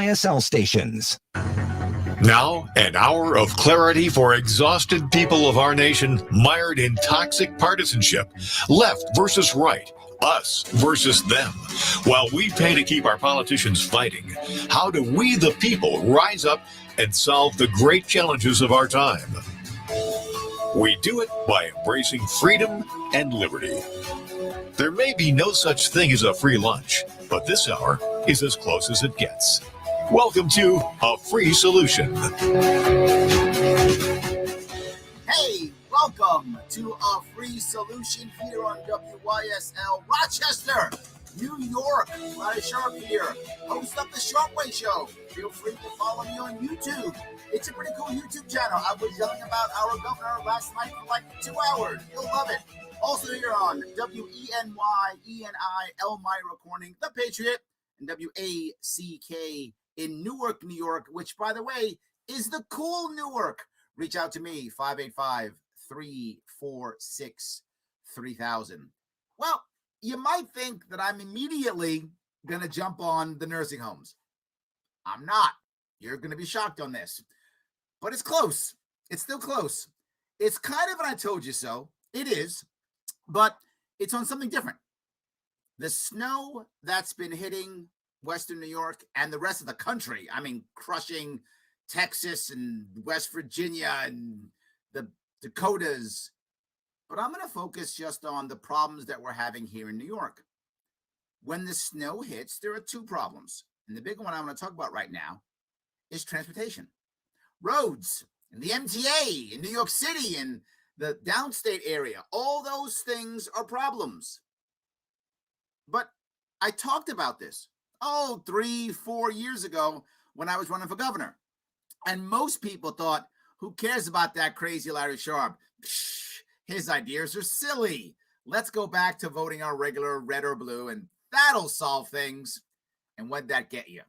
WYSL stations. Now, an hour of clarity for exhausted people of our nation mired in toxic partisanship. Left versus right. Us versus them. While we pay to keep our politicians fighting, how do we, the people, rise up and solve the great challenges of our time? We do it by embracing freedom and liberty. There may be no such thing as a free lunch, but this hour is as close as it gets. Welcome to A Free Solution. Hey, welcome to A Free Solution here on WYSL Rochester, New York. Larry Sharp here, host of the Sharpway Show. Feel free to follow me on YouTube. It's a pretty cool YouTube channel. I was yelling about our governor last night for like 2 hours. You'll love it. Also here on WENY, Elmira Corning, The Patriot, and WACK in Newark, New York, which, by the way, is the cool Newark. Reach out to me, 585-346-3000. Well, you might think that I'm immediately going to jump on the nursing homes. I'm not. You're going to be shocked on this. But it's close. It's still close. It's kind of an I told you so. It is. But it's on something different. The snow that's been hitting Western New York and the rest of the country, I mean, crushing Texas and West Virginia and the Dakotas. But I'm going to focus just on the problems that we're having here in New York. When the snow hits, there are two problems. And the big one I'm going to talk about right now is transportation. Roads and the MTA in New York City and the downstate area. All those things are problems. But I talked about this 3-4 years ago when I was running for governor. And most people thought, who cares about that crazy Larry Sharp? Psh, his ideas are silly. Let's go back to voting our regular red or blue, and that'll solve things. And what'd that get you?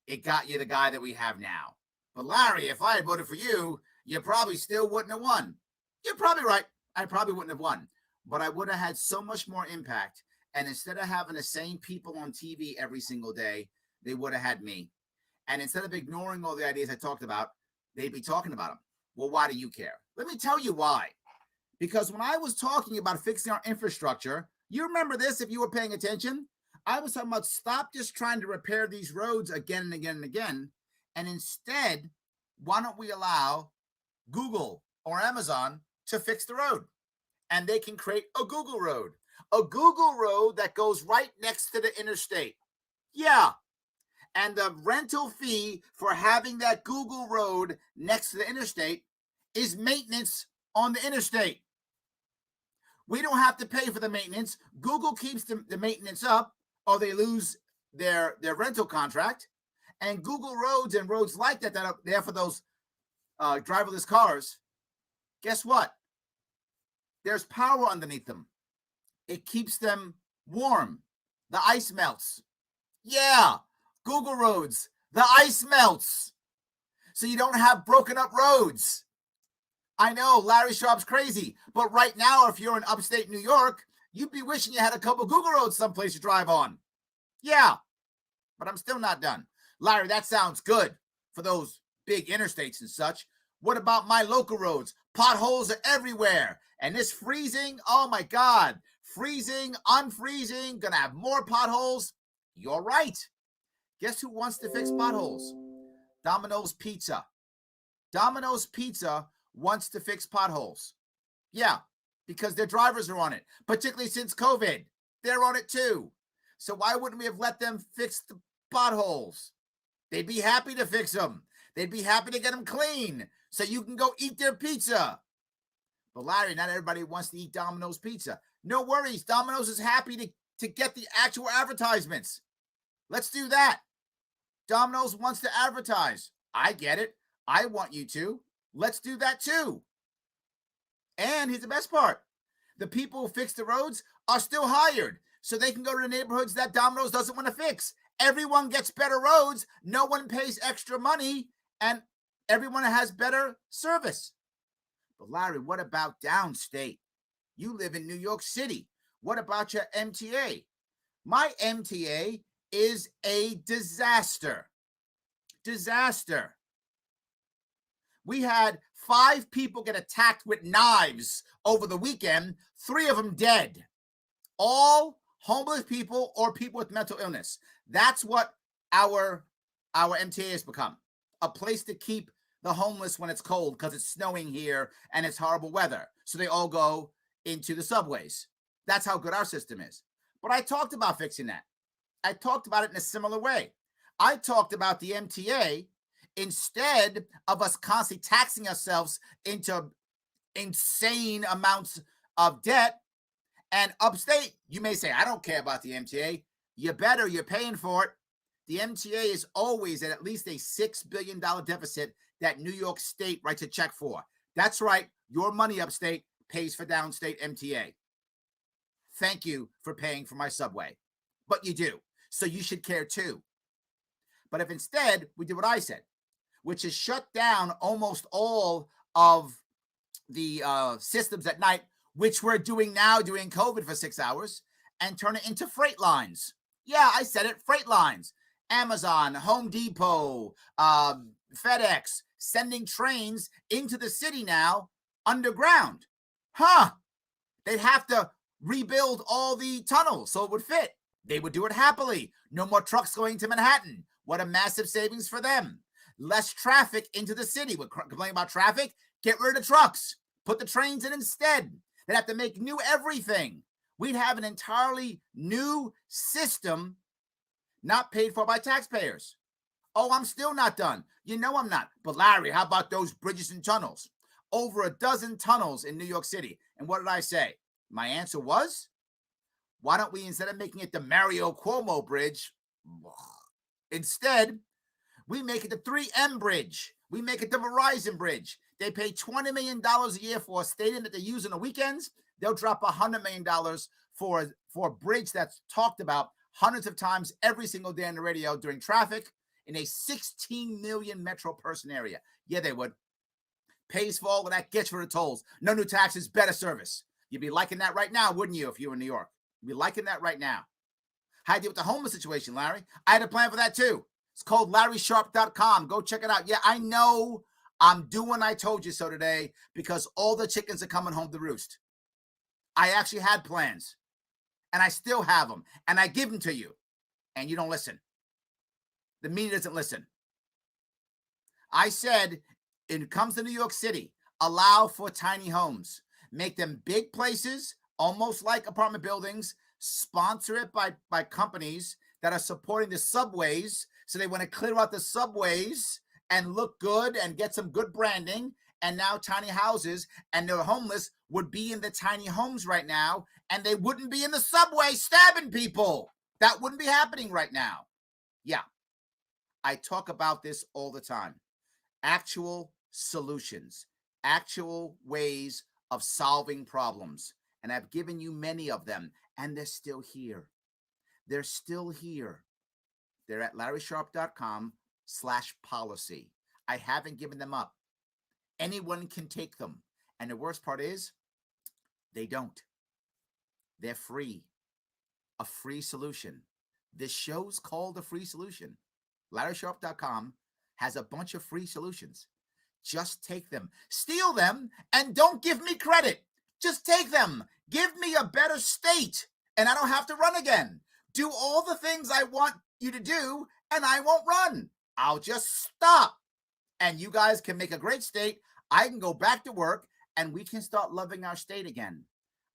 It got you the guy that we have now. But Larry, if I had voted for you, you probably still wouldn't have won. You're probably right. I probably wouldn't have won. But I would have had so much more impact. And instead of having the same people on TV every single day, they would have had me. And instead of ignoring all the ideas I talked about, they'd be talking about them. Well, why do you care? Let me tell you why. Because when I was talking about fixing our infrastructure, you remember this if you were paying attention? I was talking about stop just trying to repair these roads again and again and again. And instead, why don't we allow Google or Amazon to fix the road? And they can create a Google road that goes right next to the interstate. Yeah. And the rental fee for having that Google road next to the interstate is maintenance on the interstate. We don't have to pay for the maintenance. Google keeps the maintenance up, or they lose their rental contract. And Google roads and roads like that are there for those driverless cars, guess what? There's power underneath them. It keeps them warm. The ice melts. Yeah, Google roads, the ice melts. So you don't have broken up roads. I know Larry Sharp's crazy, but right now, if you're in upstate New York, you'd be wishing you had a couple Google roads someplace to drive on. Yeah, but I'm still not done. Larry, that sounds good for those big interstates and such. What about my local roads? Potholes are everywhere. And this freezing, oh my God, freezing, unfreezing, gonna have more potholes. You're right. Guess who wants to fix potholes? Domino's Pizza. Domino's Pizza wants to fix potholes. Yeah, because their drivers are on it, particularly since COVID. They're on it too. So why wouldn't we have let them fix the potholes? They'd be happy to fix them. They'd be happy to get them clean so you can go eat their pizza. But Larry, not everybody wants to eat Domino's Pizza. No worries. Domino's is happy to get the actual advertisements. Let's do that. Domino's wants to advertise. I get it. I want you to. Let's do that too. And here's the best part. The people who fix the roads are still hired, so they can go to the neighborhoods that Domino's doesn't want to fix. Everyone gets better roads. No one pays extra money, and everyone has better service. But Larry, what about downstate? You live in New York City. What about your MTA? My MTA is a disaster. disaster. We had 5 people get attacked with knives over the weekend, 3 of them dead. All homeless people or people with mental illness. That's what our MTA has become. A place to keep the homeless when it's cold because it's snowing here and it's horrible weather. So they all go into the subways. That's how good our system is. But I talked about fixing that. I talked about it in a similar way. I talked about the MTA, instead of us constantly taxing ourselves into insane amounts of debt. And upstate, you may say, I don't care about the MTA. You better, you're paying for it. The MTA is always at least a $6 billion deficit that New York State writes a check for. That's right. Your money upstate pays for downstate MTA. Thank you for paying for my subway. But you do. So you should care too. But if instead we did what I said, which is shut down almost all of the systems at night, which we're doing now during COVID for 6 hours, and turn it into freight lines. Yeah, I said it, freight lines. Amazon, Home Depot, FedEx, sending trains into the city now underground. They'd have to rebuild all the tunnels so it would fit. They would do it happily. No more trucks going to Manhattan. What a massive savings for them. Less traffic into the city. We're complaining about traffic. Get rid of the trucks. Put the trains in instead. They'd have to make new everything. We'd have an entirely new system not paid for by taxpayers. Oh, I'm still not done. You know I'm not. But Larry, how about those bridges and tunnels? Over a dozen tunnels in New York City. And what did I say? My answer was, why don't we, instead of making it the Mario Cuomo Bridge, instead, we make it the 3M Bridge. We make it the Verizon Bridge. They pay $20 million a year for a stadium that they use on the weekends. They'll drop $100 million for a bridge that's talked about hundreds of times every single day on the radio during traffic in a 16 million metro person area. Yeah, they would. Pays for all of that, gets rid of tolls. No new taxes, better service. You'd be liking that right now, wouldn't you, if you were in New York? You'd be liking that right now. How do you deal with the homeless situation, Larry? I had a plan for that too. It's called LarrySharp.com. Go check it out. Yeah, I know I'm doing I told you so today because all the chickens are coming home to roost. I actually had plans, and I still have them, and I give them to you, and you don't listen. The media doesn't listen. I said, it comes to New York City, allow for tiny homes. Make them big places, almost like apartment buildings, sponsor it by companies that are supporting the subways. So they want to clear out the subways and look good and get some good branding. And now tiny houses, and the homeless would be in the tiny homes right now, and they wouldn't be in the subway stabbing people. That wouldn't be happening right now. Yeah, I talk about this all the time. Actual solutions, actual ways of solving problems. And I've given you many of them, and they're still here. They're still here. They're at LarrySharp.com/policy. I haven't given them up. Anyone can take them. And the worst part is, they don't. They're free. A free solution. This show's called a free solution. LarrySharp.com has a bunch of free solutions. Just take them. Steal them and don't give me credit. Just take them. Give me a better state and I don't have to run again. Do all the things I want you to do and I won't run. I'll just stop. And you guys can make a great state. I can go back to work and we can start loving our state again.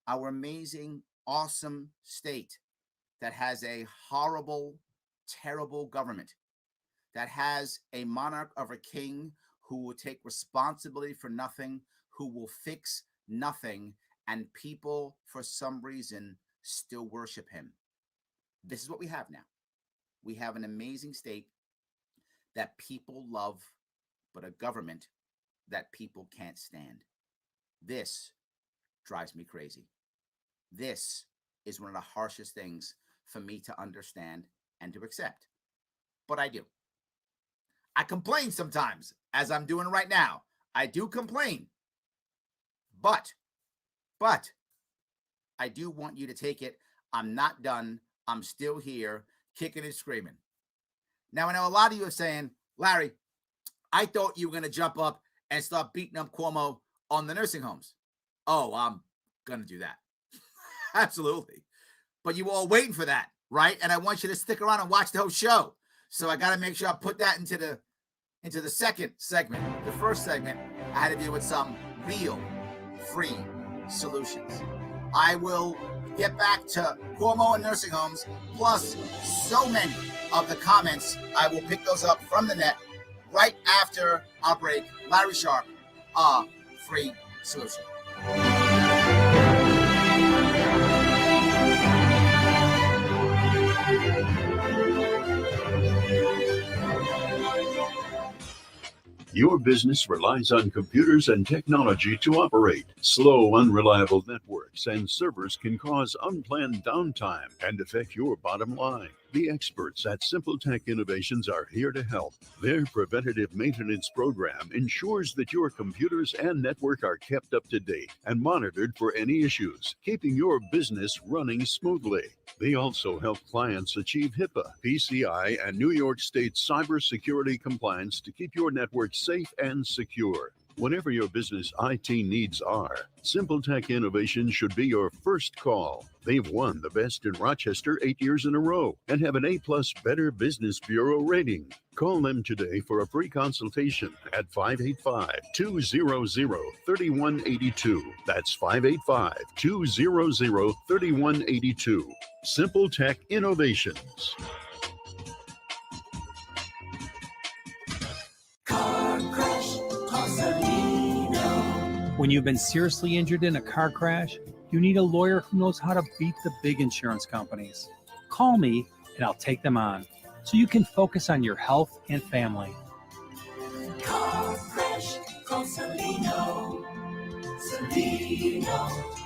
Our amazing, awesome state that has a horrible, terrible government, that has a monarch of a king who will take responsibility for nothing, who will fix nothing, and people, for some reason, still worship him. This is what we have now. We have an amazing state that people love, but a government that people can't stand. This drives me crazy. This is one of the harshest things for me to understand and to accept. But I do. I complain sometimes, as I'm doing right now. I do complain. But I do want you to take it. I'm not done. I'm still here, kicking and screaming. Now, I know a lot of you are saying, Larry, I thought you were going to jump up and start beating up Cuomo on the nursing homes. Oh, I'm going to do that. Absolutely. But you were all waiting for that, right? And I want you to stick around and watch the whole show. So I got to make sure I put that into the second segment. The first segment, I had to deal with some real free solutions. I will get back to Cuomo and nursing homes, plus so many of the comments. I will pick those up from the net right after our break. Larry Sharp, free solution. Your business relies on computers and technology to operate. Slow, unreliable networks and servers can cause unplanned downtime and affect your bottom line. The experts at Simple Tech Innovations are here to help. Their preventative maintenance program ensures that your computers and network are kept up to date and monitored for any issues, keeping your business running smoothly. They also help clients achieve HIPAA, PCI, and New York State cybersecurity compliance to keep your network safe and secure. Whatever your business IT needs are, Simple Tech Innovations should be your first call. They've won the Best in Rochester 8 years in a row and have an A+ Better Business Bureau rating. Call them today for a free consultation at 585-200-3182. That's 585-200-3182. Simple Tech Innovations. When you've been seriously injured in a car crash, you need a lawyer who knows how to beat the big insurance companies. Call me and I'll take them on so you can focus on your health and family. Car crash, call Salino.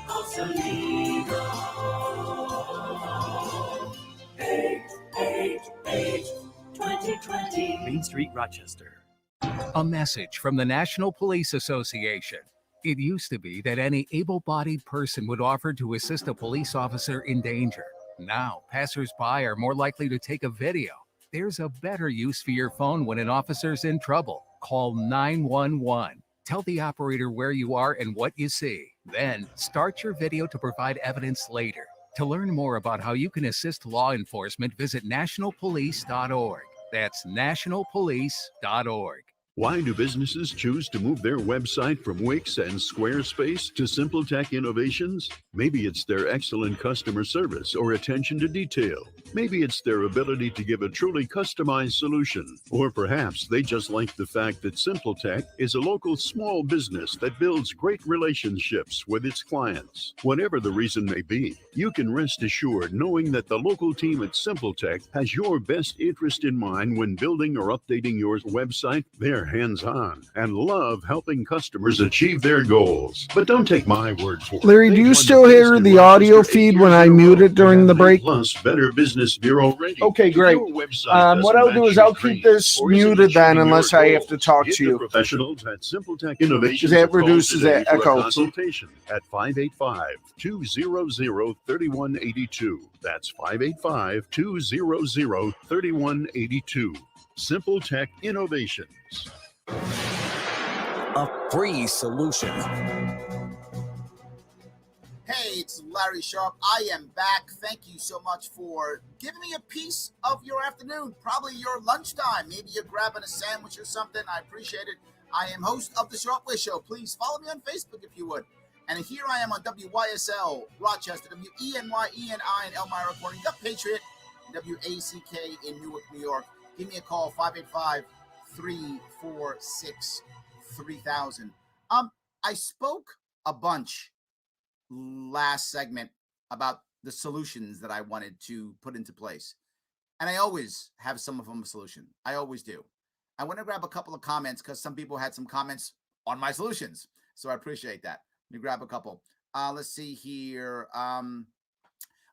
Call Salino. 888-2020. Main Street, Rochester. A message from the National Police Association. It used to be that any able-bodied person would offer to assist a police officer in danger. Now, passers-by are more likely to take a video. There's a better use for your phone when an officer's in trouble. Call 911. Tell the operator where you are and what you see. Then, start your video to provide evidence later. To learn more about how you can assist law enforcement, visit nationalpolice.org. That's nationalpolice.org. Why do businesses choose to move their website from Wix and Squarespace to Simple Tech Innovations? Maybe it's their excellent customer service or attention to detail. Maybe it's their ability to give a truly customized solution. Or perhaps they just like the fact that Simple Tech is a local small business that builds great relationships with its clients. Whatever the reason may be, you can rest assured knowing that the local team at Simple Tech has your best interest in mind when building or updating your website. They're hands-on and love helping customers achieve their goals. But don't take my word for it. Larry, do you still hear the audio feed when I mute it during the break? Plus, Better Business Bureau rating. Okay, great. What I'll do is I'll keep this muted then unless I have to talk to you. Professionals at Simple Tech Innovations. That reduces that echo. Consultation at 585-200-3182. That's 585-200-3182. Simple Tech Innovations. A free solution. Hey, it's Larry Sharp. I am back. Thank you so much for giving me a piece of your afternoon, probably your lunchtime. Maybe you're grabbing a sandwich or something. I appreciate it. I am host of The Sharp Way Show. Please follow me on Facebook if you would. And here I am on WYSL, Rochester, WENY in Elmira, reporting The Patriot, WACK in Newark, New York. Give me a call, 585-346-3000. I spoke a bunch last segment about the solutions that I wanted to put into place. And I always have some of them a solution. I always do. I want to grab a couple of comments because some people had some comments on my solutions. So I appreciate that. Let me grab a couple. Let's see here.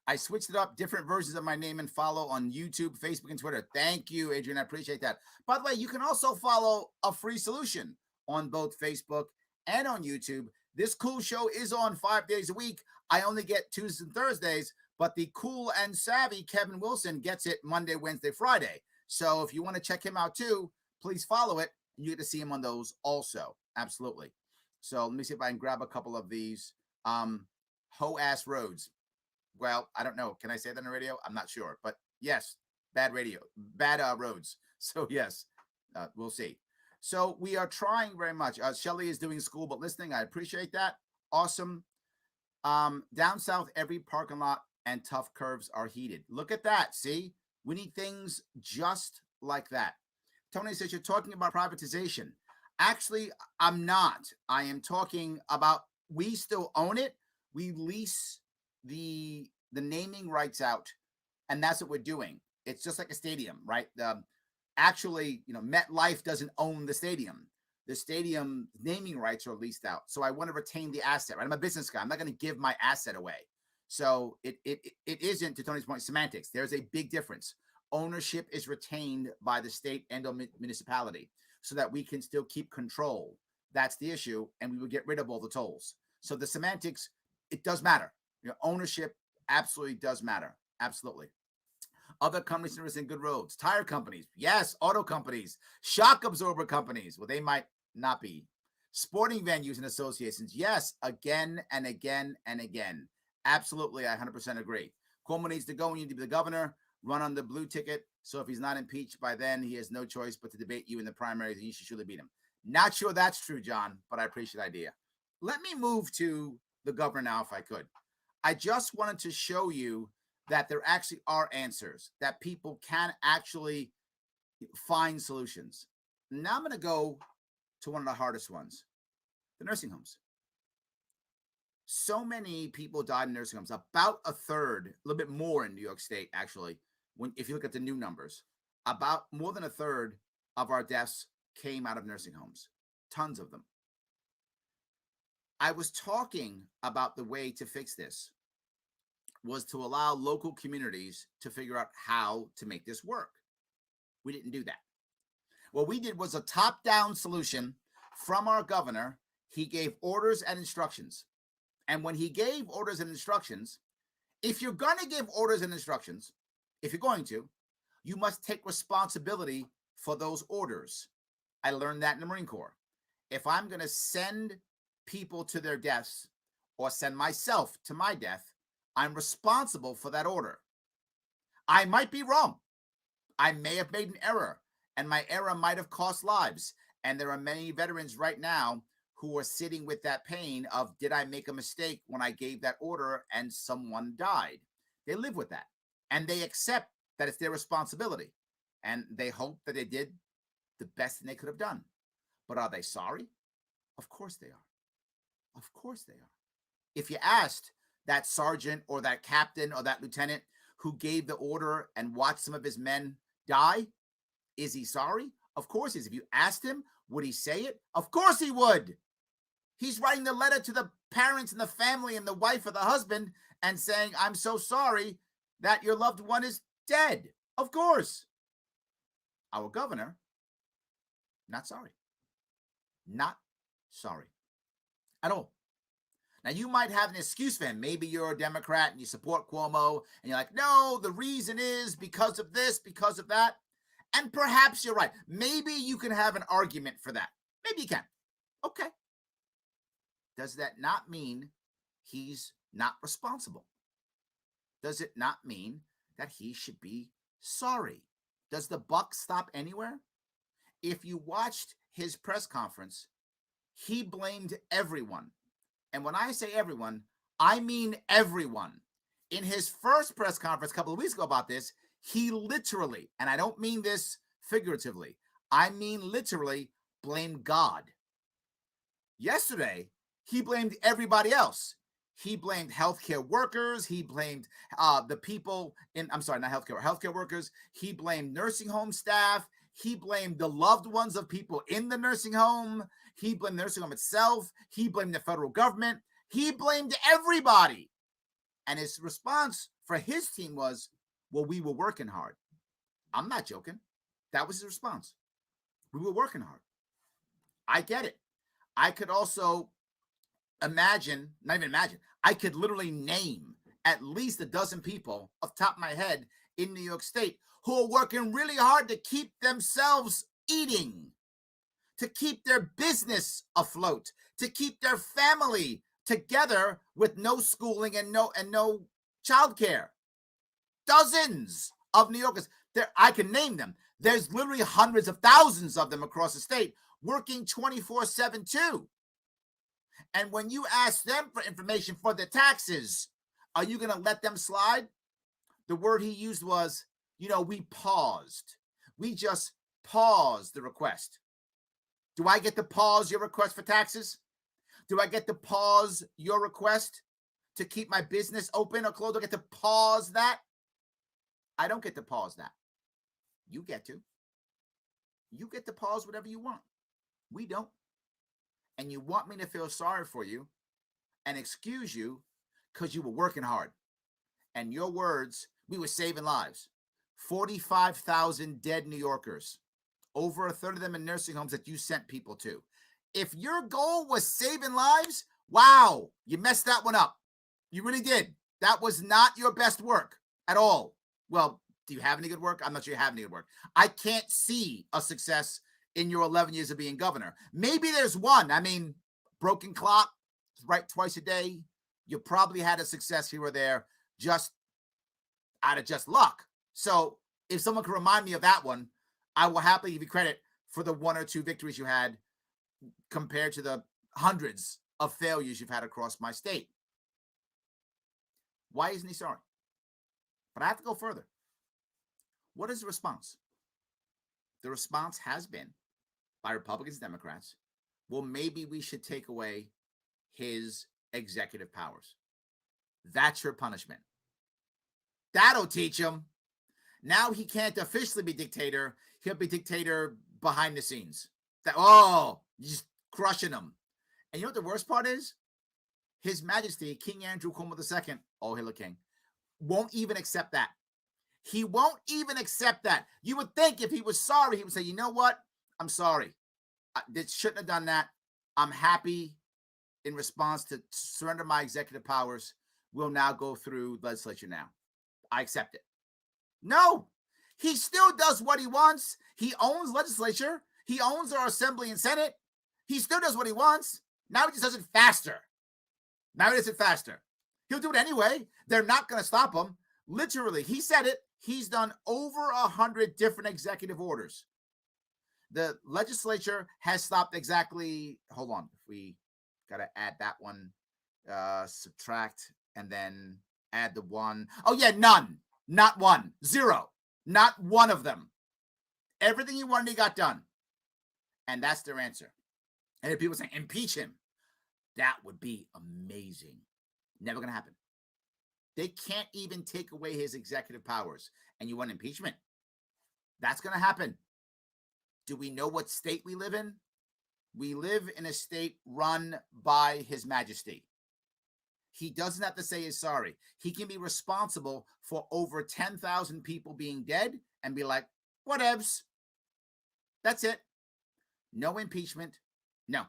I switched it up, different versions of my name and follow on YouTube, Facebook, and Twitter. Thank you, Adrian. I appreciate that. By the way, you can also follow A Free Solution on both Facebook and on YouTube. This cool show is on 5 days a week. I only get Tuesdays and Thursdays, but the cool and savvy Kevin Wilson gets it Monday, Wednesday, Friday. So if you want to check him out too, please follow it. You get to see him on those also. Absolutely. So let me see if I can grab a couple of these. Ho-ass roads. Well, I don't know. Can I say that on the radio? I'm not sure. But yes, bad roads. So yes, we'll see. So we are trying very much. Shelly is doing school but listening. I appreciate that. Awesome. Down south, every parking lot and tough curves are heated. Look at that. See, we need things just like that. Tony says you're talking about privatization. Actually, I'm not. I am talking about we still own it. We lease the naming rights out, and that's what we're doing. It's just like a stadium, right? Actually, MetLife doesn't own the stadium. The stadium naming rights are leased out. So I want to retain the asset, right? I'm a business guy. I'm not going to give my asset away. So it isn't, to Tony's point, semantics. There's a big difference. Ownership is retained by the state and municipality so that we can still keep control. That's the issue. And we would get rid of all the tolls. So the semantics, it does matter. Ownership absolutely does matter. Absolutely. Other companies interested in good roads. Tire companies. Yes. Auto companies. Shock absorber companies. Well, they might not be. Sporting venues and associations. Yes. Again and again and again. Absolutely. I 100% agree. Cuomo needs to go. We need to be the governor. Run on the blue ticket. So if he's not impeached by then, he has no choice but to debate you in the primaries, and you should surely beat him. Not sure that's true, John, but I appreciate the idea. Let me move to the governor now, if I could. I just wanted to show you that there actually are answers, that people can actually find solutions. Now I'm going to go to one of the hardest ones, the nursing homes. So many people died in nursing homes, about a third, a little bit more in New York State, actually. If you look at the new numbers, about more than a third of our deaths came out of nursing homes, tons of them. I was talking about the way to fix this was to allow local communities to figure out how to make this work. We didn't do that. What we did was a top-down solution from our governor. He gave orders and instructions. And when he gave orders and instructions, if you're going to give orders and instructions, if you're going to, you must take responsibility for those orders. I learned that in the Marine Corps. If I'm going to send people to their deaths or send myself to my death, I'm responsible for that order. I might be wrong. I may have made an error, and my error might have cost lives. And there are many veterans right now who are sitting with that pain of, did I make a mistake when I gave that order and someone died? They live with that, and they accept that it's their responsibility, and they hope that they did the best thing they could have done. But are they sorry? Of course they are. Of course they are. If you asked that sergeant or that captain or that lieutenant who gave the order and watched some of his men die, is he sorry? Of course he is. If you asked him, would he say it? Of course he would. He's writing the letter to the parents and the family and the wife or the husband and saying, I'm so sorry that your loved one is dead. Of course. Our governor, not sorry. Not sorry at all. Now, you might have an excuse for him. Maybe you're a Democrat and you support Cuomo and you're like, no, the reason is because of this, because of that. And perhaps you're right. Maybe you can have an argument for that. Maybe you can. Okay. Does that not mean he's not responsible? Does it not mean that he should be sorry? Does the buck stop anywhere? If you watched his press conference, he blamed everyone. And when I say everyone, I mean everyone. In his first press conference a couple of weeks ago about this, he literally, and I don't mean this figuratively, I mean literally, blamed God. Yesterday, he blamed everybody else. He blamed healthcare workers. He blamed the people in, I'm sorry, not healthcare workers. He blamed nursing home staff. He blamed the loved ones of people in the nursing home. He blamed the nursing home itself. He blamed the federal government. He blamed everybody. And his response for his team was, well, we were working hard. I'm not joking. That was his response. We were working hard. I get it. I could also imagine, not even imagine, I could literally name at least a dozen people off the top of my head in New York State who are working really hard to keep themselves eating, to keep their business afloat, to keep their family together with no schooling and no childcare. Dozens of New Yorkers, I can name them. There's literally hundreds of thousands of them across the state working 24/7 too. And when you ask them for information for their taxes, are you going to let them slide? The word he used was, we paused. We just paused the request. Do I get to pause your request for taxes? Do I get to pause your request to keep my business open or closed? Do I get to pause that? I don't get to pause that. You get to. You get to pause whatever you want. We don't. And you want me to feel sorry for you and excuse you because you were working hard. And your words, we were saving lives. 45,000 dead New Yorkers. Over a third of them in nursing homes that you sent people to. If your goal was saving lives, wow, you messed that one up. You really did. That was not your best work at all. Well, do you have any good work? I'm not sure you have any good work. I can't see a success in your 11 years of being governor. Maybe there's one. I mean, broken clock, right twice a day. You probably had a success here or there just out of just luck. So if someone can remind me of that one, I will happily give you credit for the one or two victories you had compared to the hundreds of failures you've had across my state. Why isn't he sorry? But I have to go further. What is the response? The response has been by Republicans and Democrats, well, maybe we should take away his executive powers. That's your punishment. That'll teach him. Now he can't officially be dictator. He'll be dictator behind the scenes. You're just crushing him. And you know what the worst part is? His Majesty, King Andrew Cuomo II, oh, Hitler King, won't even accept that. He won't even accept that. You would think if he was sorry, he would say, you know what? I'm sorry. I shouldn't have done that. I'm happy in response to surrender my executive powers. We'll now go through legislature now. I accept it. No, he still does what he wants. He owns legislature. He owns our assembly and senate. He still does what he wants. Now he just does it faster. He'll do it anyway. They're not going to stop him. Literally, he said it. He's done over 100 different executive orders. The legislature has stopped exactly. Hold on. We got to add that one, subtract, and then add the one. Oh, yeah, none. Not one. Zero. Not one of them. Everything he wanted, he got done. And that's their answer. And if people saying, impeach him, that would be amazing. Never going to happen. They can't even take away his executive powers. And you want impeachment? That's going to happen. Do we know what state we live in? We live in a state run by His Majesty. He doesn't have to say he's sorry. He can be responsible for over 10,000 people being dead and be like, whatevs. That's it. No impeachment. No.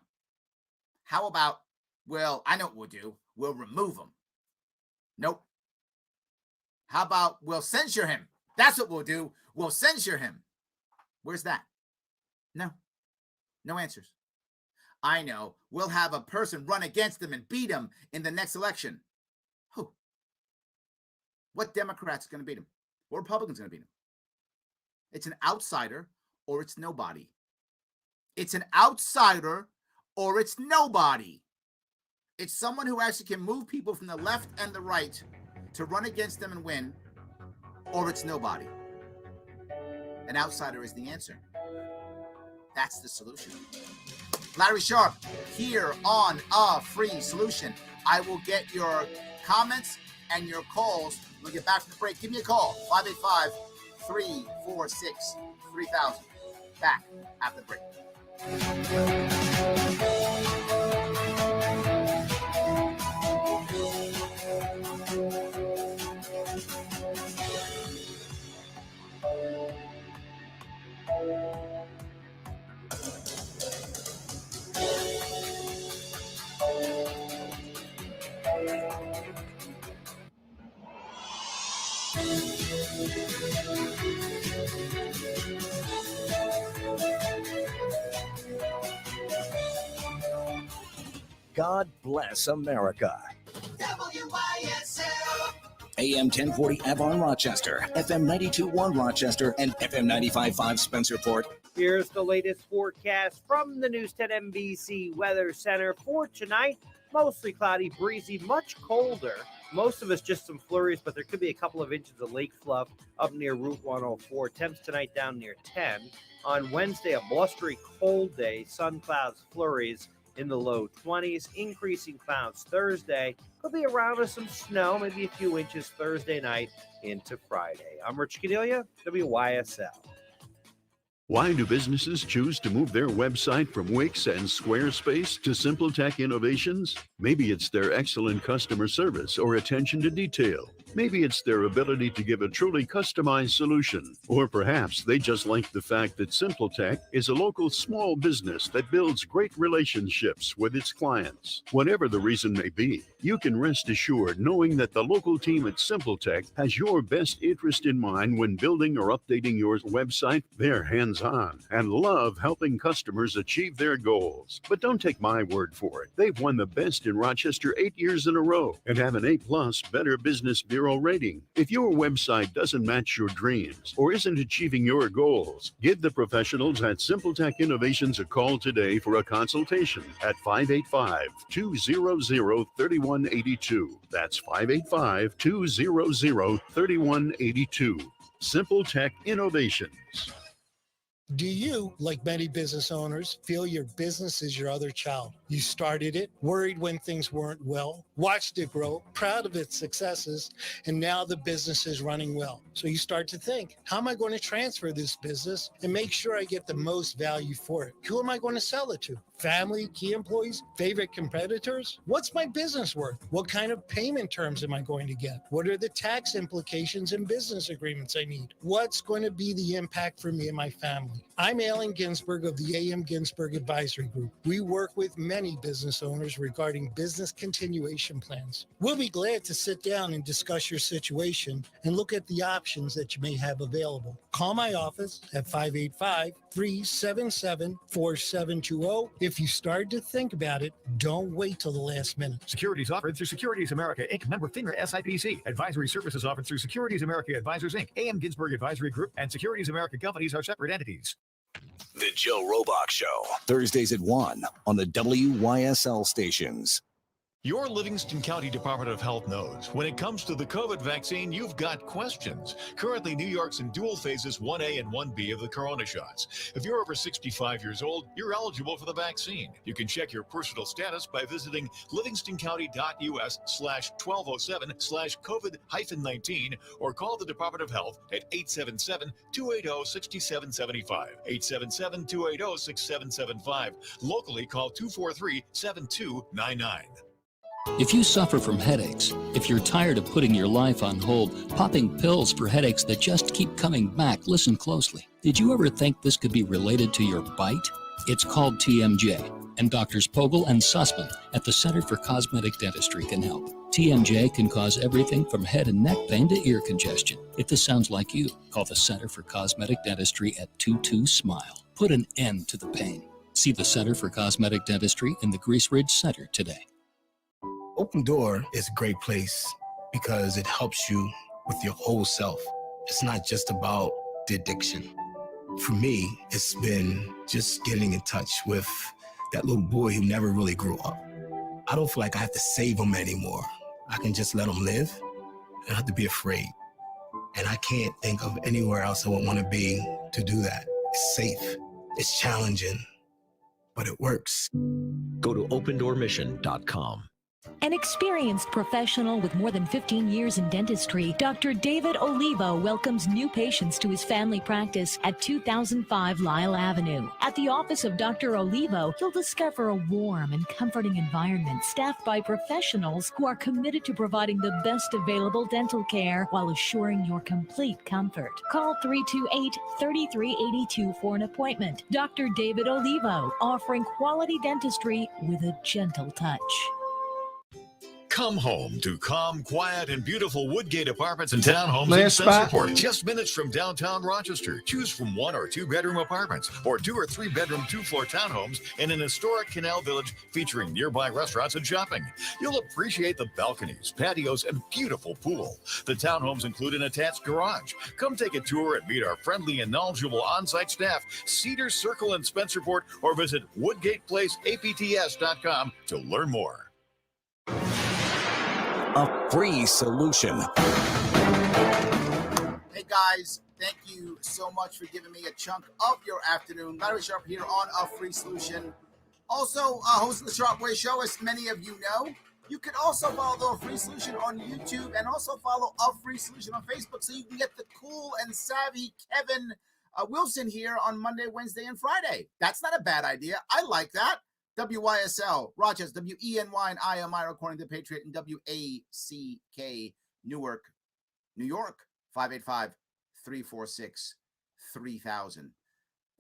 How about, well, I know what we'll do. We'll remove him. Nope. How about we'll censure him? That's what we'll do. We'll censure him. Where's that? No. No answers. I know. We'll have a person run against him and beat him in the next election. Who? What Democrat's going to beat him? What Republican's going to beat him? It's an outsider or it's nobody. It's an outsider or it's nobody. It's someone who actually can move people from the left and the right to run against them and win, or it's nobody. An outsider is the answer. That's the solution. Larry Sharp here on A Free Solution. I will get your comments and your calls. We'll get back from the break. Give me a call, 585-346-3000. Back after the break. God bless America. WYSL. AM 1040 Avon Rochester, FM 92.1 Rochester, and FM 95.5 Spencerport. Here's the latest forecast from the News 10 NBC Weather Center for tonight. Mostly cloudy, breezy, much colder. Most of us just some flurries, but there could be a couple of inches of lake fluff up near Route 104. Temps tonight down near 10. On Wednesday, a blustery cold day. Sun, clouds, flurries in the low 20s. Increasing clouds Thursday. Could be around with some snow, maybe a few inches Thursday night into Friday. I'm Rich Cadelia, WYSL. Why do businesses choose to move their website from Wix and Squarespace to Simple Tech Innovations? Maybe it's their excellent customer service or attention to detail. Maybe it's their ability to give a truly customized solution. Or perhaps they just like the fact that Simple Tech is a local small business that builds great relationships with its clients. Whatever the reason may be, you can rest assured knowing that the local team at Simple Tech has your best interest in mind when building or updating your website. They're hands-on and love helping customers achieve their goals. But don't take my word for it. They've won the best in Rochester 8 years in a row and have an A+ Better Business Bureau rating. If your website doesn't match your dreams or isn't achieving your goals, give the professionals at Simple Tech Innovations a call today for a consultation at 585-200-3182. That's 585-200-3182. Simple Tech Innovations. Do you, like many business owners, feel your business is your other child? You started it, worried when things weren't well, watched it grow, proud of its successes, and now the business is running well. So you start to think, how am I going to transfer this business and make sure I get the most value for it? Who am I going to sell it to? Family, key employees, favorite competitors? What's my business worth? What kind of payment terms am I going to get? What are the tax implications and business agreements I need? What's going to be the impact for me and my family? I'm Alan Ginsberg of the A.M. Ginsberg Advisory Group. We work with many business owners regarding business continuation plans. We'll be glad to sit down and discuss your situation and look at the options that you may have available. Call my office at 585-377-4720. If you start to think about it, don't wait till the last minute. Securities offered through Securities America, Inc., member FINRA SIPC. Advisory services offered through Securities America Advisors, Inc., A.M. Ginsberg Advisory Group, and Securities America Companies are separate entities. The Joe Robach Show, Thursdays at 1 on the WYSL stations. Your Livingston County Department of Health knows when it comes to the COVID vaccine, you've got questions. Currently, New York's in dual phases 1A and 1B of the corona shots. If you're over 65 years old, you're eligible for the vaccine. You can check your personal status by visiting livingstoncounty.us/1207/COVID-19 or call the Department of Health at 877-280-6775. 877-280-6775. Locally, call 243-7299. If you suffer from headaches, if you're tired of putting your life on hold, popping pills for headaches that just keep coming back, listen closely. Did you ever think this could be related to your bite? It's called TMJ, and Drs. Pogel and Sussman at the Center for Cosmetic Dentistry can help. TMJ can cause everything from head and neck pain to ear congestion. If this sounds like you, call the Center for Cosmetic Dentistry at 22-SMILE. Put an end to the pain. See the Center for Cosmetic Dentistry in the Grease Ridge Center today. Open Door is a great place because it helps you with your whole self. It's not just about the addiction. For me, it's been just getting in touch with that little boy who never really grew up. I don't feel like I have to save him anymore. I can just let him live. I don't have to be afraid. And I can't think of anywhere else I would want to be to do that. It's safe, it's challenging, but it works. Go to opendoormission.com. An experienced professional with more than 15 years in dentistry, Dr. David Olivo welcomes new patients to his family practice at 2005 Lyle Avenue. At the office of Dr. Olivo, you'll discover a warm and comforting environment staffed by professionals who are committed to providing the best available dental care while assuring your complete comfort. Call 328-3382 for an appointment. Dr. David Olivo, offering quality dentistry with a gentle touch. Come home to calm, quiet, and beautiful Woodgate apartments and townhomes in Last spot. Spencerport. Just minutes from downtown Rochester. Choose from 1 or 2 bedroom apartments or 2 or 3 bedroom 2-floor townhomes in an historic canal village featuring nearby restaurants and shopping. You'll appreciate the balconies, patios, and beautiful pool. The townhomes include an attached garage. Come take a tour and meet our friendly and knowledgeable on-site staff, Cedar Circle in Spencerport, or visit woodgateplaceapts.com to learn more. A free solution. Hey guys, thank you so much for giving me a chunk of your afternoon. Larry Sharp here on A Free Solution. Also, host of the Sharp Way Show, as many of you know. You can also follow A Free Solution on YouTube and also follow A Free Solution on Facebook so you can get the cool and savvy Kevin Wilson here on Monday, Wednesday, and Friday. That's not a bad idea. I like that. WYSL, Rochester, WENY and Elmira, according to Patriot, and WACK, Newark, New York, 585-346-3000.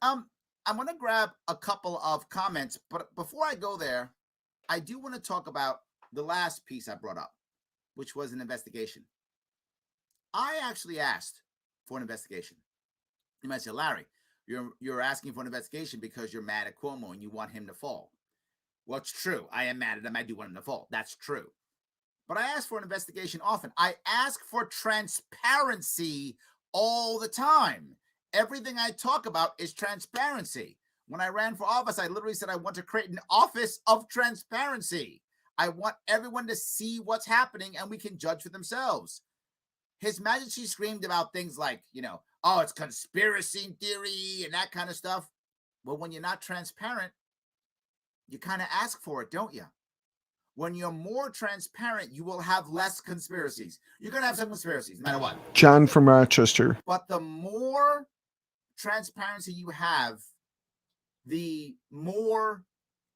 I'm going to grab a couple of comments, but before I go there, I do want to talk about the last piece I brought up, which was an investigation. I actually asked for an investigation. You might say, Larry, you're asking for an investigation because you're mad at Cuomo and you want him to fall. Well, it's true. I am mad at him. I do want him to fall. That's true. But I ask for an investigation often. I ask for transparency all the time. Everything I talk about is transparency. When I ran for office, I literally said I want to create an office of transparency. I want everyone to see what's happening and we can judge for themselves. His Majesty screamed about things like, oh, it's conspiracy theory and that kind of stuff. Well, when you're not transparent, you kind of ask for it, don't you? When you're more transparent, you will have less conspiracies. You're going to have some conspiracies, no matter what. John from Rochester. But the more transparency you have, the more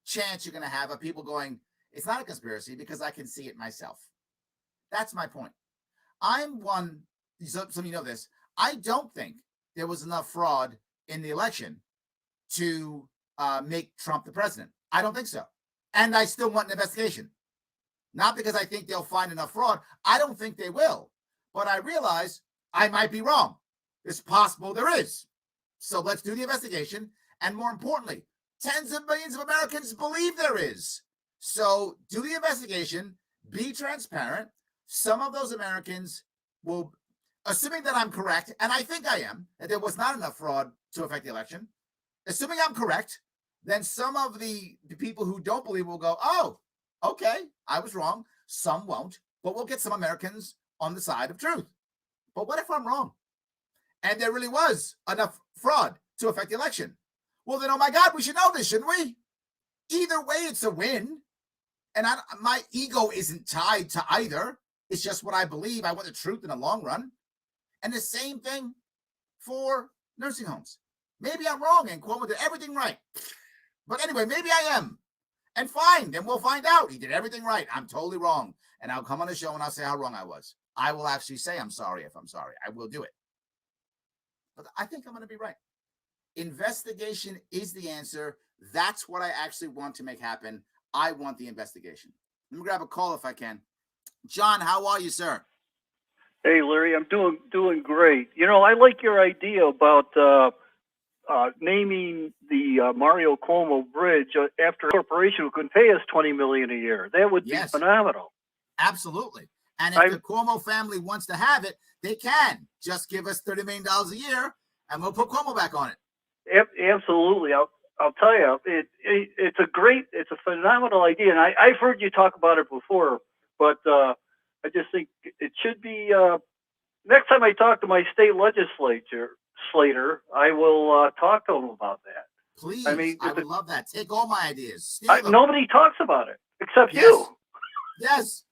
chance you're going to have of people going, it's not a conspiracy because I can see it myself. That's my point. I'm one, some of you know this, I don't think there was enough fraud in the election to make Trump the president. I don't think so. And I still want an investigation. Not because I think they'll find enough fraud. I don't think they will. But I realize I might be wrong. It's possible there is. So let's do the investigation. And more importantly, tens of millions of Americans believe there is. So do the investigation, be transparent. Some of those Americans will, assuming that I'm correct, and I think I am, that there was not enough fraud to affect the election, assuming I'm correct, then some of the people who don't believe will go, oh, okay, I was wrong. Some won't, but we'll get some Americans on the side of truth. But what if I'm wrong? And there really was enough fraud to affect the election. Well, then, oh my God, we should know this, shouldn't we? Either way, it's a win. And my ego isn't tied to either. It's just what I believe. I want the truth in the long run. And the same thing for nursing homes. Maybe I'm wrong and Cuomo did everything right. But anyway, maybe I am. And fine, then we'll find out. He did everything right. I'm totally wrong. And I'll come on the show and I'll say how wrong I was. I will actually say I'm sorry if I'm sorry. I will do it. But I think I'm going to be right. Investigation is the answer. That's what I actually want to make happen. I want the investigation. Let me grab a call if I can. John, how are you, sir? Hey, Larry, I'm doing great. I like your idea about naming the Mario Cuomo Bridge after a corporation who can pay us $20 million a year. That would be phenomenal. Absolutely. And if the Cuomo family wants to have it, they can. Just give us $30 million a year, and we'll put Cuomo back on it. Absolutely. I'll tell you, it's a phenomenal idea. And I've heard you talk about it before, but I just think it should be, next time I talk to my state legislator, I will talk to him about that. Please, I would love that. Take all my ideas. Nobody talks about it except you. Yes,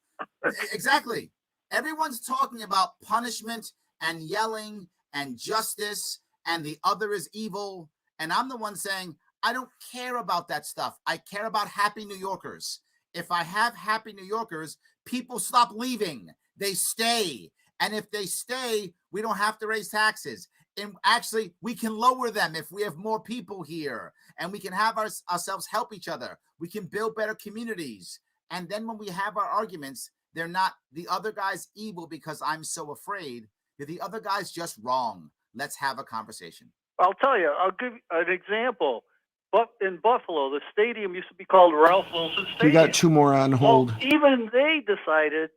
exactly. Everyone's talking about punishment and yelling and justice and the other is evil. And I'm the one saying, I don't care about that stuff. I care about happy New Yorkers. If I have happy New Yorkers, people stop leaving. They stay. And if they stay, we don't have to raise taxes. And actually, we can lower them if we have more people here. And we can have ourselves help each other. We can build better communities. And then when we have our arguments, They're not the other guy's evil because I'm so afraid. The other guy's just wrong. Let's have a conversation. I'll tell you. I'll give you an example. But in Buffalo, the stadium used to be called Ralph Wilson Stadium. You got two more on hold. Well, even they decided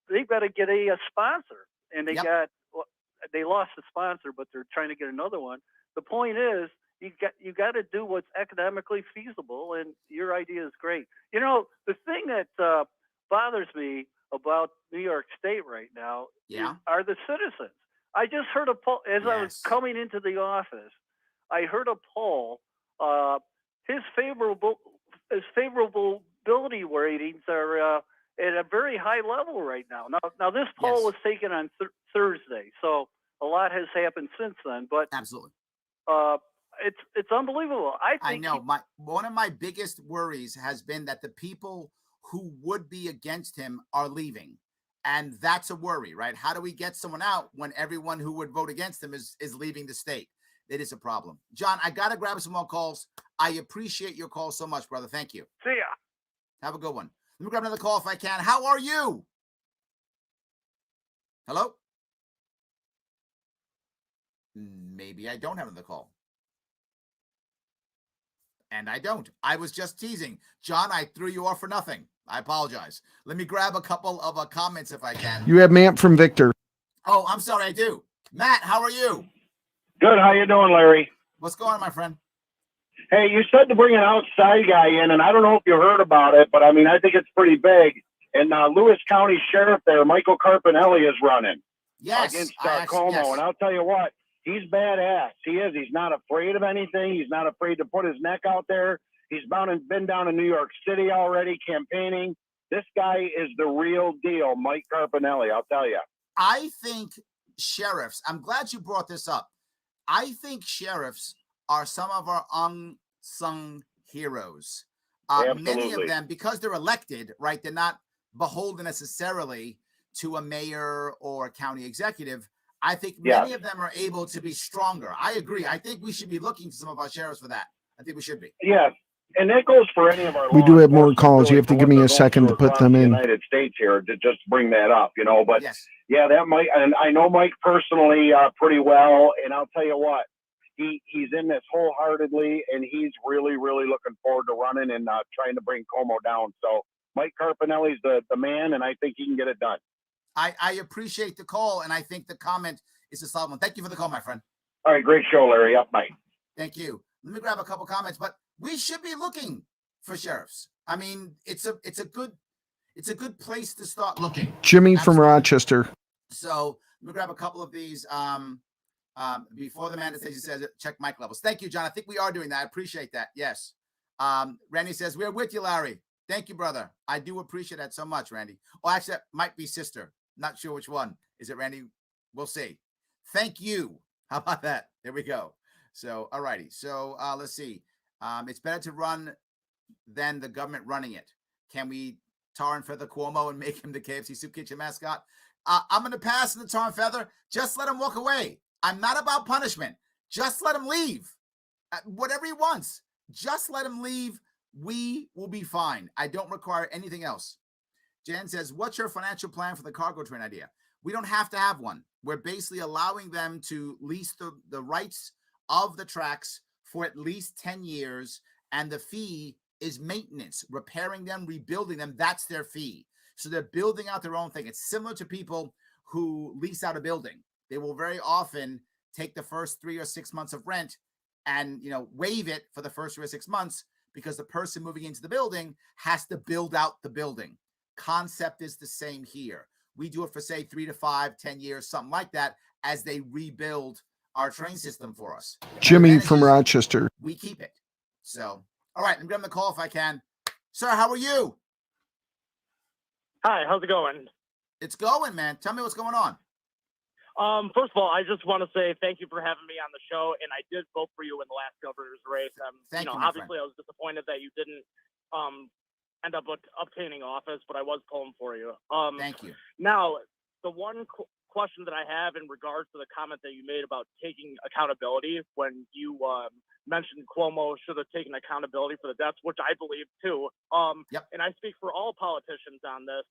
they've got to get a sponsor, and they they lost the sponsor, but they're trying to get another one. The point is, you got to do what's economically feasible, and your idea is great. You know, the thing that bothers me about New York State right now are the citizens. I just heard a poll as I was coming into the office. I heard a poll. His favorability ratings are at a very high level right now. Now this poll was taken on Thursday, so a lot has happened since then. But absolutely, it's unbelievable. I know one of my biggest worries has been that the people who would be against him are leaving, and that's a worry, right? How do we get someone out when everyone who would vote against him is leaving the state? It is a problem. John, I got to grab some more calls. I appreciate your call so much, brother. Thank you. See ya. Have a good one. Let me grab another call if I can. How are you? Hello? Maybe I don't have another call. And I don't. I was just teasing. John, I threw you off for nothing. I apologize. Let me grab a couple of comments if I can. You have Matt from Victor. Oh, I'm sorry. I do. Matt, how are you? Good. How you doing, Larry? What's going on, my friend? Hey, you said to bring an outside guy in, and I don't know if you heard about it, but I mean, I think it's pretty big. And Lewis County Sheriff there, Michael Carpinelli, is running against Cuomo. And I'll tell you what, he's badass. He is. He's not afraid of anything. He's not afraid to put his neck out there. He's been down in New York City already campaigning. This guy is the real deal, Mike Carpinelli, I'll tell you. I think sheriffs, I'm glad you brought this up. I think sheriffs are some of our unsung heroes. Many of them, because they're elected, right? They're not beholden necessarily to a mayor or a county executive. I think many of them are able to be stronger. I agree. I think we should be looking to some of our sheriffs for that. I think we should be. Yes. And that goes for any of our. We do have more calls. You have to give me a second to put them in. United States here to just bring that up, you know. But that might. And I know Mike personally pretty well, and I'll tell you what, he's in this wholeheartedly, and he's really, really looking forward to running and trying to bring Cuomo down. So Mike Carpinelli's the man, and I think he can get it done. I appreciate the call, and I think the comment is a solid one. Thank you for the call, my friend. All right, great show, Larry. Up, Mike. Thank you. Let me grab a couple comments, but we should be looking for sheriffs. I mean, it's a good place to start looking. Jimmy from Rochester. So let me grab a couple of these. Before the man station says check mic levels. Thank you, John. I think we are doing that. I appreciate that. Yes. Randy says we're with you, Larry. Thank you, brother. I do appreciate that so much, Randy. Oh, actually, that might be sister. Not sure which one. Is it Randy? We'll see. Thank you. How about that? There we go. So, all righty. So let's see. It's better to run than the government running it. Can we tar and feather Cuomo and make him the KFC Soup Kitchen mascot? I'm going to pass in the tar and feather. Just let him walk away. I'm not about punishment. Just let him leave. Whatever he wants. Just let him leave. We will be fine. I don't require anything else. Jan says, what's your financial plan for the cargo train idea? We don't have to have one. We're basically allowing them to lease the rights of the tracks for at least 10 years. And the fee is maintenance, repairing them, rebuilding them. That's their fee. So they're building out their own thing. It's similar to people who lease out a building. They will very often take the first 3 or 6 months of rent and, waive it for the first 3 or 6 months because the person moving into the building has to build out the building. Concept is the same here. We do it for, say, 3 to 5, 10 years, something like that, as they rebuild our train system for us. Jimmy from Rochester. We keep it. So, all right, I'm going to call if I can. Sir, how are you? Hi, how's it going? It's going, man. Tell me what's going on. First of all, I just want to say thank you for having me on the show, and I did vote for you in the last governor's race. Thank you, obviously, I was disappointed that you didn't end up obtaining office, but I was pulling for you. Thank you. Now, the one question that I have in regards to the comment that you made about taking accountability when you mentioned Cuomo should have taken accountability for the deaths, which I believe too. And I speak for all politicians on this.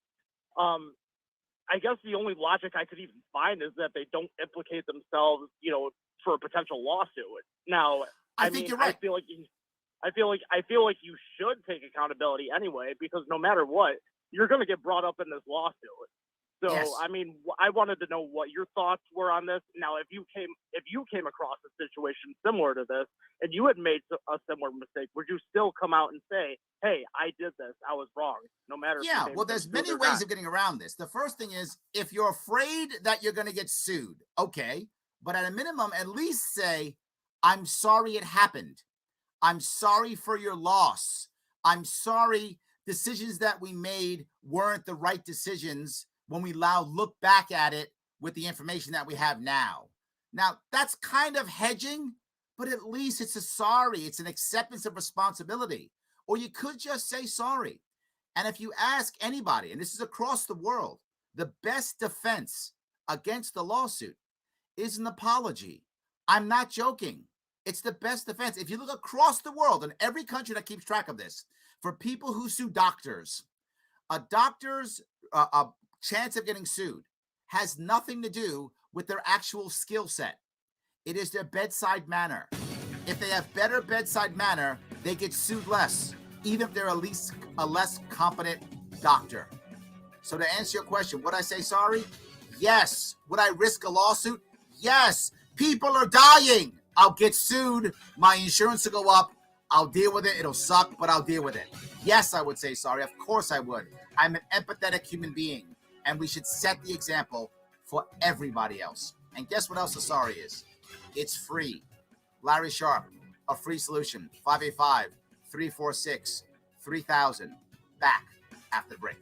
I guess the only logic I could even find is that they don't implicate themselves, for a potential lawsuit. Now, I think you're right. I feel like you should take accountability anyway, because no matter what, you're going to get brought up in this lawsuit. So, yes. I mean, I wanted to know what your thoughts were on this. Now, if you came across a situation similar to this and you had made a similar mistake, would you still come out and say, hey, I did this, I was wrong, no matter? Yeah, well, there's many ways of getting around this. The first thing is, if you're afraid that you're going to get sued, okay, but at a minimum, at least say, I'm sorry it happened. I'm sorry for your loss. I'm sorry decisions that we made weren't the right decisions when we look back at it with the information that we have now. Now, that's kind of hedging, but at least it's a sorry. It's an acceptance of responsibility. Or you could just say sorry. And if you ask anybody, and this is across the world, the best defense against the lawsuit is an apology. I'm not joking. It's the best defense. If you look across the world, in every country that keeps track of this, for people who sue doctors, a doctor's chance of getting sued has nothing to do with their actual skill set. It is their bedside manner. If they have better bedside manner, they get sued less, even if they're a less competent doctor. So to answer your question, would I say sorry? Yes. Would I risk a lawsuit? Yes. People are dying. I'll get sued. My insurance will go up. I'll deal with it. It'll suck, but I'll deal with it. Yes, I would say sorry. Of course I would. I'm an empathetic human being, and we should set the example for everybody else. And guess what else a sorry is? It's free. Larry Sharp, a free solution. 585-346-3000. Back after the break.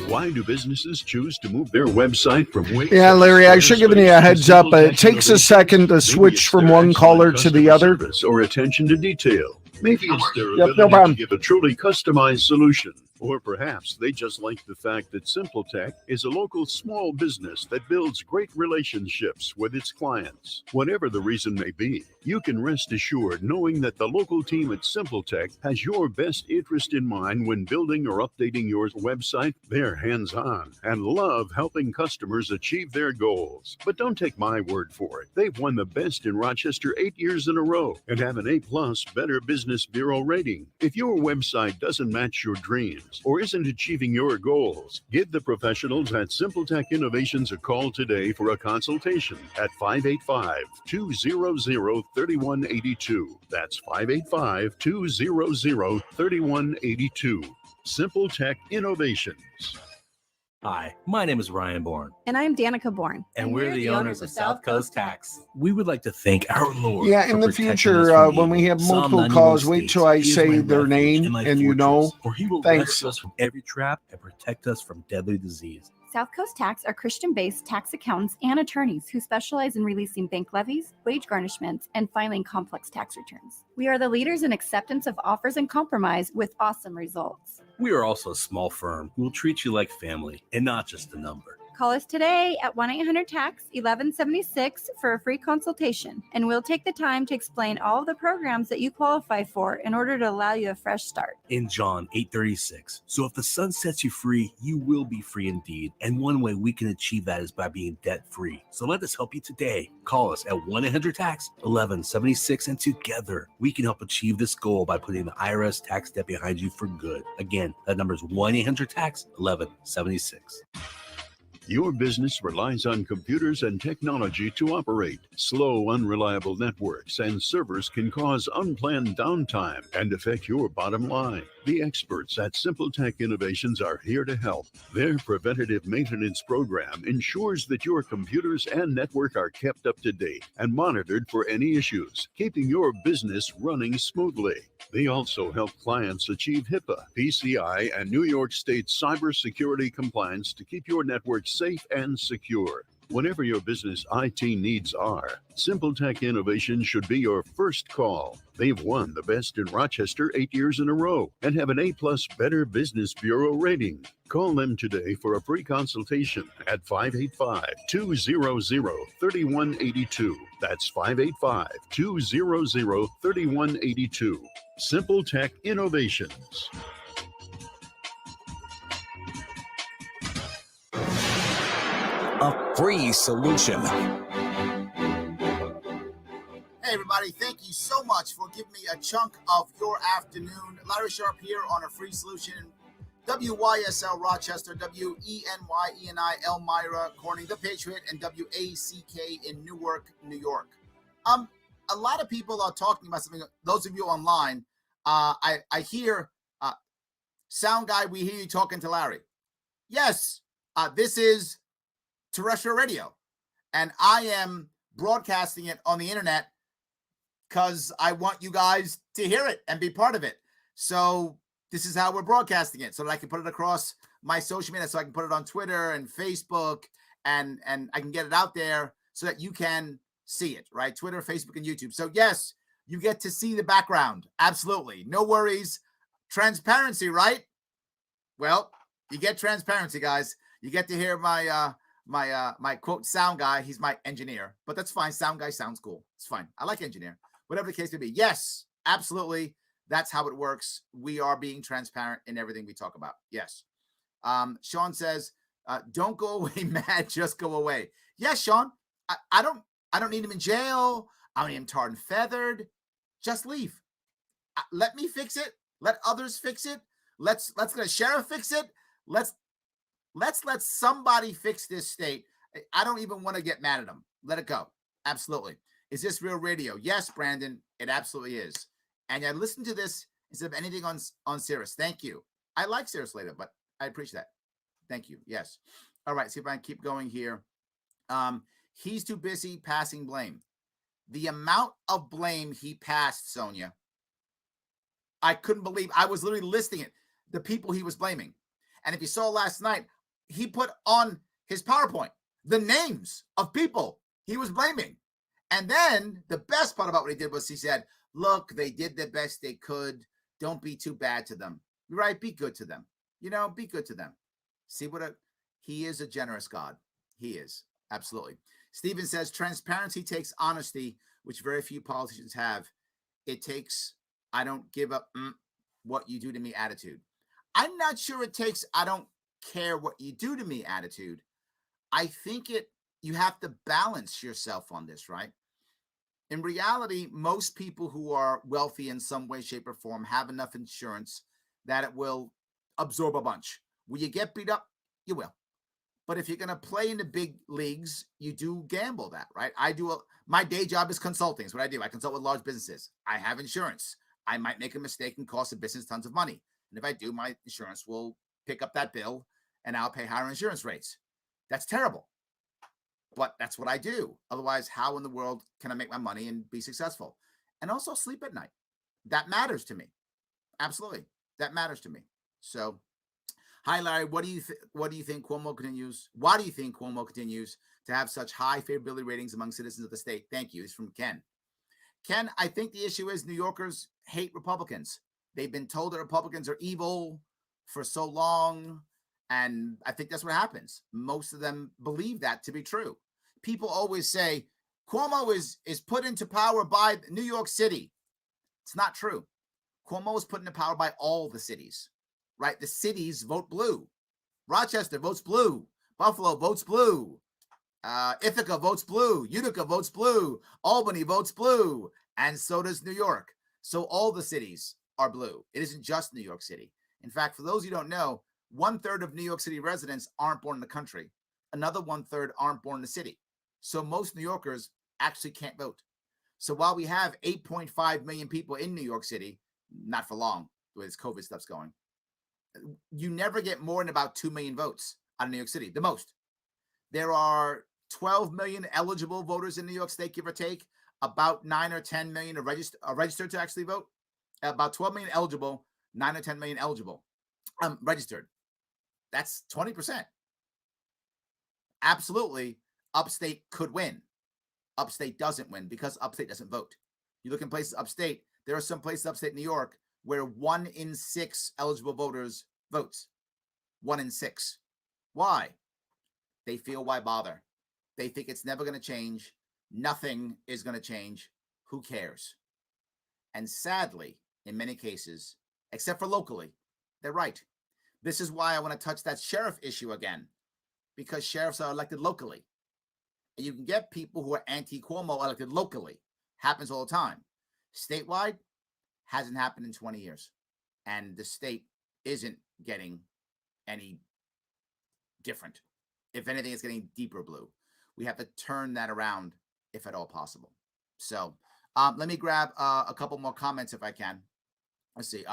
Why do businesses choose to move their website from Wix? Yeah, Larry, I should have given you a heads up. It takes a second to switch from one caller to the other. Or attention to detail. Maybe it's their ability to give a truly customized solution. Or perhaps they just like the fact that SimpleTech is a local small business that builds great relationships with its clients. Whatever the reason may be, you can rest assured knowing that the local team at SimpleTech has your best interest in mind when building or updating your website. They're hands-on and love helping customers achieve their goals. But don't take my word for it. They've won the best in Rochester 8 years in a row and have an A+ Better Business Bureau rating. If your website doesn't match your dreams or isn't achieving your goals, give the professionals at SimpleTech Innovations a call today for a consultation at 585-200-3182. That's 585-200-3182. SimpleTech Innovations. Hi, my name is Ryan Bourne. And I'm Danica Bourne. And we're the owners of South Coast Tax. We would like to thank our Lord. Yeah, in the future, when we have multiple calls, wait till I say their name and you know. For he will Thanks. rescue us from every trap and protect us from deadly disease. South Coast Tax are Christian-based tax accountants and attorneys who specialize in releasing bank levies, wage garnishments, and filing complex tax returns. We are the leaders in acceptance of offers and compromise with awesome results. We are also a small firm who will treat you like family and not just a number. Call us today at 1-800-TAX-1176 for a free consultation, and we'll take the time to explain all of the programs that you qualify for in order to allow you a fresh start. In John 8:36. So if the Son sets you free, you will be free indeed. And one way we can achieve that is by being debt-free. So let us help you today. Call us at 1-800-TAX-1176, and together we can help achieve this goal by putting the IRS tax debt behind you for good. Again, that number is 1-800-TAX-1176. Your business relies on computers and technology to operate. Slow, unreliable networks and servers can cause unplanned downtime and affect your bottom line. The experts at SimpleTech Innovations are here to help. Their preventative maintenance program ensures that your computers and network are kept up to date and monitored for any issues, keeping your business running smoothly. They also help clients achieve HIPAA, PCI, and New York State cybersecurity compliance to keep your network safe and secure. Whatever your business IT needs are, SimpleTech Innovations should be your first call. They've won the best in Rochester 8 years in a row and have an A+ Better Business Bureau rating. Call them today for a free consultation at 585-200-3182. That's 585-200-3182. SimpleTech Innovations. free solution. Hey, everybody, thank you so much for giving me a chunk of your afternoon. Larry Sharp here on a free solution. WYSL Rochester, WENY Elmira, Corning, The Patriot, and WACK in Newark, New York. A lot of people are talking about something. Those of you online, I hear, sound guy, we hear you talking to Larry. Yes, this is terrestrial radio, and I am broadcasting it on the internet because I want you guys to hear it and be part of it. So this is how we're broadcasting it, so that I can put it across my social media, so I can put it on Twitter and Facebook, and I can get it out there so that you can see it, right? Twitter, Facebook, and YouTube. So yes, you get to see the background. Absolutely. No worries. Transparency, right? Well, you get transparency, guys. You get to hear my my quote sound guy. He's my engineer, but that's fine. Sound guy sounds cool. It's fine. I like engineer. Whatever the case may be. Yes, absolutely. That's how it works. We are being transparent in everything we talk about. Yes. Sean says, don't go away mad, just go away. Yes, Sean. I don't need him in jail. I don't need him tarred and feathered. Just leave. Let me fix it. Let others fix it. Let's let a sheriff fix it. Let's let somebody fix this state. I don't even want to get mad at them. Let it go. Absolutely. Is this real radio? Yes, Brandon, it absolutely is. And I listen to this instead of anything on Sirius. Thank you. I like Sirius later, but I appreciate that. Thank you. Yes. All right. See if I can keep going here. He's too busy passing blame. The amount of blame he passed, Sonia, I couldn't believe. I was literally listing it, the people he was blaming. And if you saw last night, he put on his PowerPoint the names of people he was blaming. And then the best part about what he did was he said, look, they did the best they could. Don't be too bad to them. Right? Be good to them. You know, be good to them. See he is a generous God. He is. Absolutely. Stephen says, transparency takes honesty, which very few politicians have. It takes, I don't give up what you do to me attitude. I'm not sure it takes, I don't care what you do to me attitude. I think you have to balance yourself on this, right? In reality, most people who are wealthy in some way, shape, or form have enough insurance that it will absorb a bunch. Will you get beat up? You will. But if you're going to play in the big leagues, you do gamble that, right? My day job is consulting. It's what I do. I consult with large businesses. I have insurance. I might make a mistake and cost a business tons of money. And if I do, my insurance will pick up that bill and I'll pay higher insurance rates. That's terrible. But that's what I do. Otherwise, how in the world can I make my money and be successful? And also sleep at night. That matters to me. Absolutely. That matters to me. So, hi, Larry. What do you think Cuomo continues? Why do you think Cuomo continues to have such high favorability ratings among citizens of the state? Thank you. It's from Ken. Ken, I think the issue is New Yorkers hate Republicans. They've been told that Republicans are evil for so long. And I think that's what happens. Most of them believe that to be true. People always say Cuomo is put into power by New York City. It's not true. Cuomo was put into power by all the cities, right? The cities vote blue. Rochester votes blue. Buffalo votes blue. Ithaca votes blue. Utica votes blue. Albany votes blue. And so does New York. So all the cities are blue. It isn't just New York City. In fact, for those who don't know, 1/3 of New York City residents aren't born in the country. Another 1/3 aren't born in the city. So most New Yorkers actually can't vote. So while we have 8.5 million people in New York City, not for long, the way this COVID stuff's going, you never get more than about 2 million votes out of New York City, the most. There are 12 million eligible voters in New York State, give or take. About 9 or 10 million are registered to actually vote. About 12 million eligible, 9 or 10 million eligible, registered. That's 20%. Absolutely, upstate could win. Upstate doesn't win because upstate doesn't vote. You look in places upstate, there are some places upstate New York where 1 in 6 eligible voters votes. 1 in 6. Why? They feel why bother? They think it's never going to change. Nothing is going to change. Who cares? And sadly, in many cases, except for locally, they're right. This is why I want to touch that sheriff issue again, because sheriffs are elected locally. And you can get people who are anti-Cuomo elected locally. Happens all the time. Statewide, hasn't happened in 20 years. And the state isn't getting any different. If anything, it's getting deeper blue. We have to turn that around if at all possible. So let me grab a couple more comments if I can. Let's see.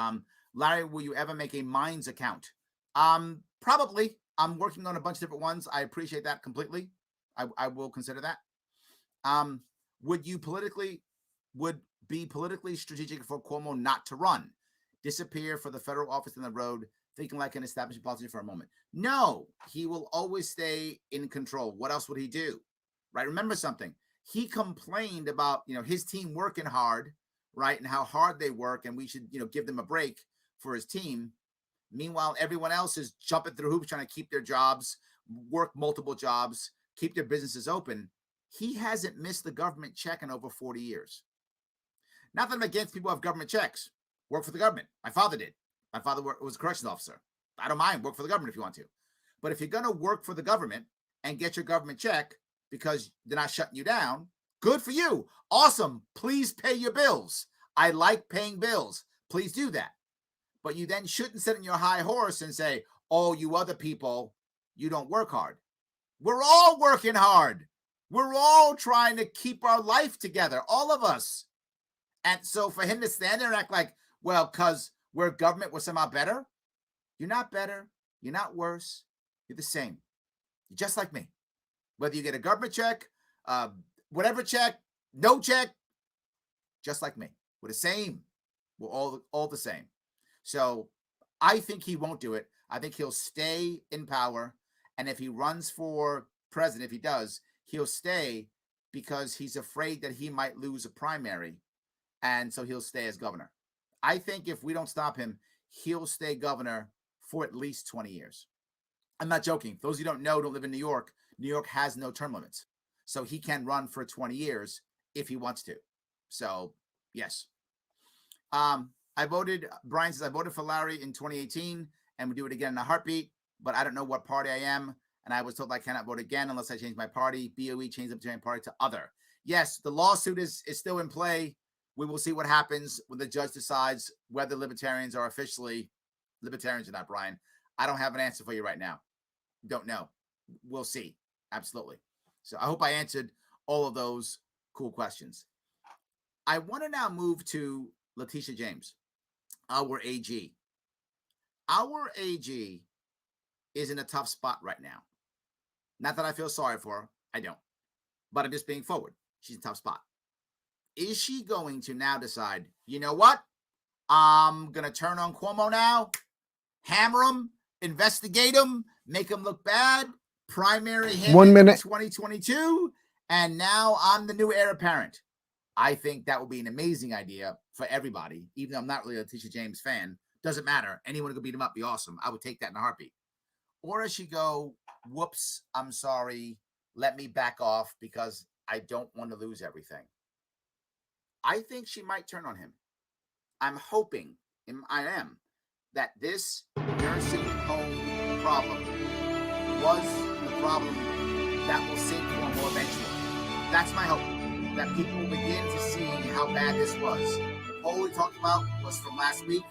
Larry, will you ever make a Minds account? Probably. I'm working on a bunch of different ones. I appreciate that completely. I will consider that. Would be politically strategic for Cuomo not to run, disappear for the federal office on the road, thinking like an establishment policy for a moment? No, he will always stay in control. What else would he do? Right? Remember something. He complained about, his team working hard, right? And how hard they work. And we should, give them a break for his team. Meanwhile, everyone else is jumping through hoops, trying to keep their jobs, work multiple jobs, keep their businesses open. He hasn't missed the government check in over 40 years. Not that I'm against people who have government checks. Work for the government. My father did. My father was a corrections officer. I don't mind. Work for the government if you want to. But if you're going to work for the government and get your government check because they're not shutting you down, good for you. Awesome. Please pay your bills. I like paying bills. Please do that. But you then shouldn't sit on your high horse and say, oh, you other people, you don't work hard. We're all working hard. We're all trying to keep our life together, all of us. And so for him to stand there and act like, well, because we're government, we're somehow better. You're not better. You're not worse. You're the same. You're just like me. Whether you get a government check, whatever check, no check, just like me. We're the same. We're all the same. So I think he won't do it. I think he'll stay in power. And if he runs for president, if he does, he'll stay because he's afraid that he might lose a primary. And so he'll stay as governor. I think if we don't stop him, he'll stay governor for at least 20 years. I'm not joking. Those who don't know, don't live in New York. New York has no term limits. So he can run for 20 years if he wants to. So, yes. Brian says, I voted for Larry in 2018 and would do it again in a heartbeat, but I don't know what party I am. And I was told I cannot vote again unless I change my party. BOE changed the Libertarian Party to other. Yes, the lawsuit is still in play. We will see what happens when the judge decides whether libertarians are officially libertarians or not, Brian. I don't have an answer for you right now. Don't know. We'll see. Absolutely. So I hope I answered all of those cool questions. I want to now move to Letitia James, our AG. Our AG is in a tough spot right now. Not that I feel sorry for her. I don't. But I'm just being forward. She's in a tough spot. Is she going to now decide, you know what? I'm going to turn on Cuomo now, hammer him, investigate him, make him look bad, primary him 1 minute. 2022, and now I'm the new heir apparent. I think that would be an amazing idea for everybody, even though I'm not really a Letitia James fan. Doesn't matter. Anyone who could beat him up be awesome. I would take that in a heartbeat. Or does she go, whoops, I'm sorry, let me back off because I don't want to lose everything? I think she might turn on him. I'm hoping, I am, that this nursing home problem was the problem that will sink Cuomo eventually. That's my hope, that people will begin to see how bad this was. The poll we talked about was from last week.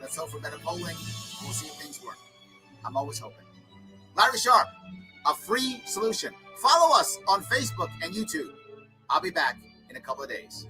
Let's hope for better polling. We'll see if things work. I'm always hoping. Larry Sharp, a free solution. Follow us on Facebook and YouTube. I'll be back in a couple of days.